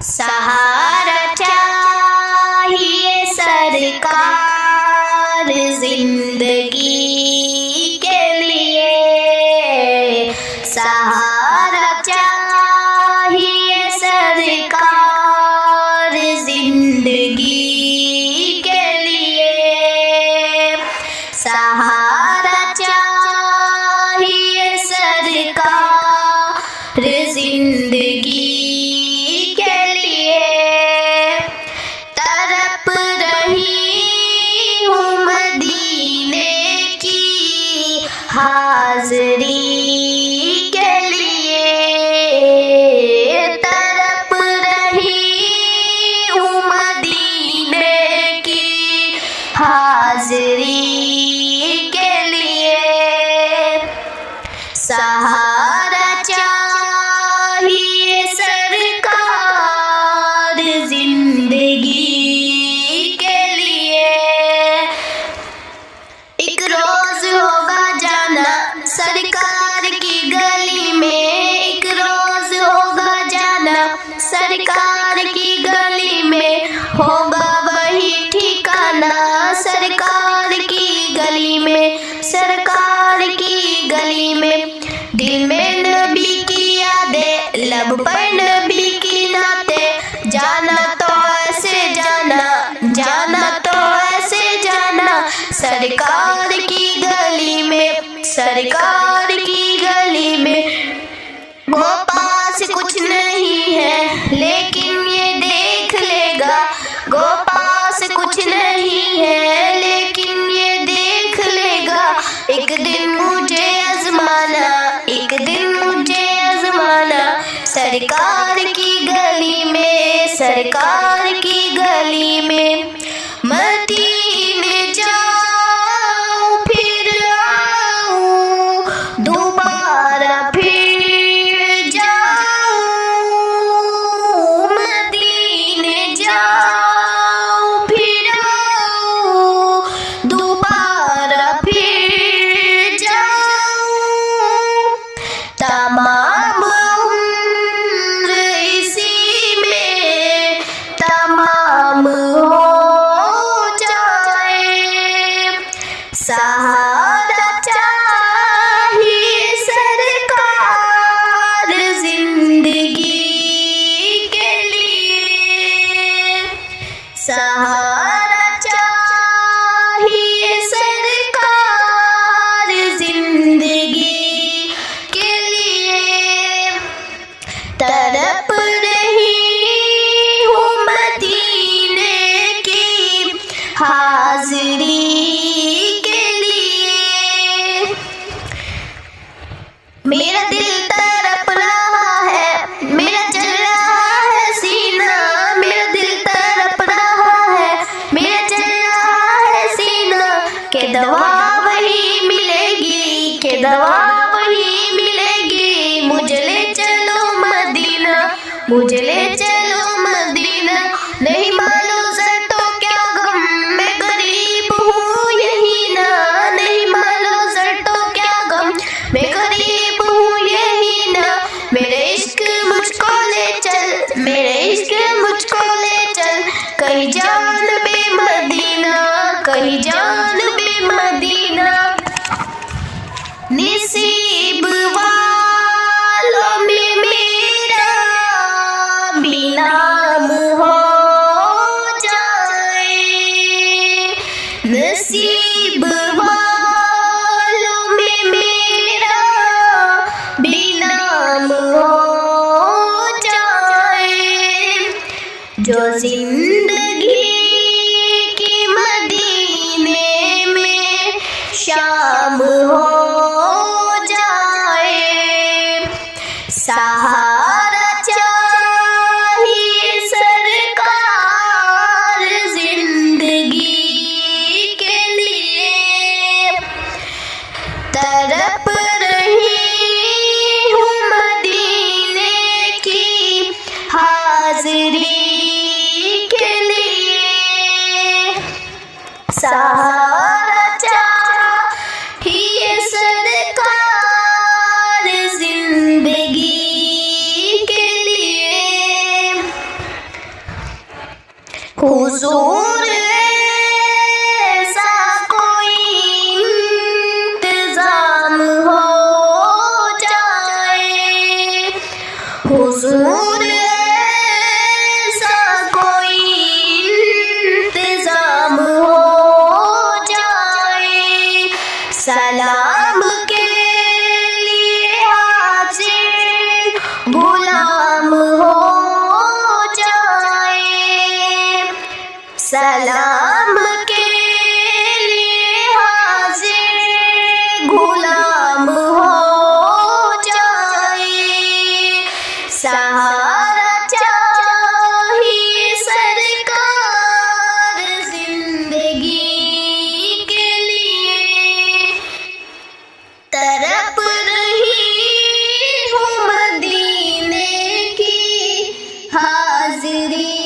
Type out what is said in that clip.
सहारा चाहिए सरकार जिंदगी के लिए, सहारा चाहिए सरकार जिंदगी के लिए, सहारा चाहिए सरकार जिंदगी के लिए। तड़प रही हूँ मदीने की हाज़री के लिए, तड़प रही हूँ मदीने की हाज़री के लिए, सहारा चाहिए सरकार जिंदगी के लिए। एक रोज होगा जाना सरकार की गली में, एक रोज होगा जाना सरकार की गली में, होगा वही ठिकाना सरकार की गली में, सरकार की गली में। दिल में नबी की यादें, लब पर नबी की नाते, जाना तो ऐसे जाना, जाना तो ऐसे जाना सरकार की गली में, सरकार की गली में। वो पास कुछ नहीं है लेकिन ये देख लेगा, वो पास कुछ नहीं है लेकिन ये देख लेगा, एक दिन मुझे आज़माना, एक दिन मुझे आज़माना सरकार की गली में, सरकार की गली में। मदीने जाऊं फिर आऊं, दोबारा फिर जाऊं, मदीने जाऊं फिर आऊं, दोबारा फिर जाऊं, तमाम उम्र इसी में तमाम हो जाए, सहारा चाहिए सरकार जिंदगी के लिए, सहारा चाहिए सरकार जिंदगी के लिए। तड़प रही हूँ मदीने की हाज़री के लिए, मेरा दिल तड़प रहा है, मेरा चल रहा है सीना, मेरा दिल तड़प रहा है, मेरा चल रहा है सीना, के दवा वही मिलेगी, के दवा वही मिलेगी, मुझे ले चलो मदीना, मुझे ले चलो मदीना। नहीं मालूम सर तो क्या गम, मैं गरीब हूँ यही ना, नहीं मालूम सर तो क्या गम, मैं गरीब हूँ यही ना। मेरे इश्क मुझको ले चल, मेरे इश्क मुझको ले चल, कहीं जान बे मदीना, कहीं जान बे मदीना। नसीब वालों में मेरा भी नाम हो जाए, नसीब वालों में मेरा भी नाम हो जाए, जो जिंदगी की मदीने में शाम हो जाए, सहारा चाहिए सरकार जिंदगी के लिए। तड़प रही हूँ मदीने की हाज़री के लिए, सहारा चाहिए सरकार जिंदगी के लिए। हुजूर ऐसा कोई इंतजाम हो जाए, हुजूर ऐसा कोई इंतजाम हो जाए, सलाम के लिए हाजिर गुलाम हो जाए, सलाम के लिए हाजिर गुलाम हो जाए, सहारा चाहिए सरकार जिंदगी के लिए, तरफ रही हूँ मदीने की हाजिरी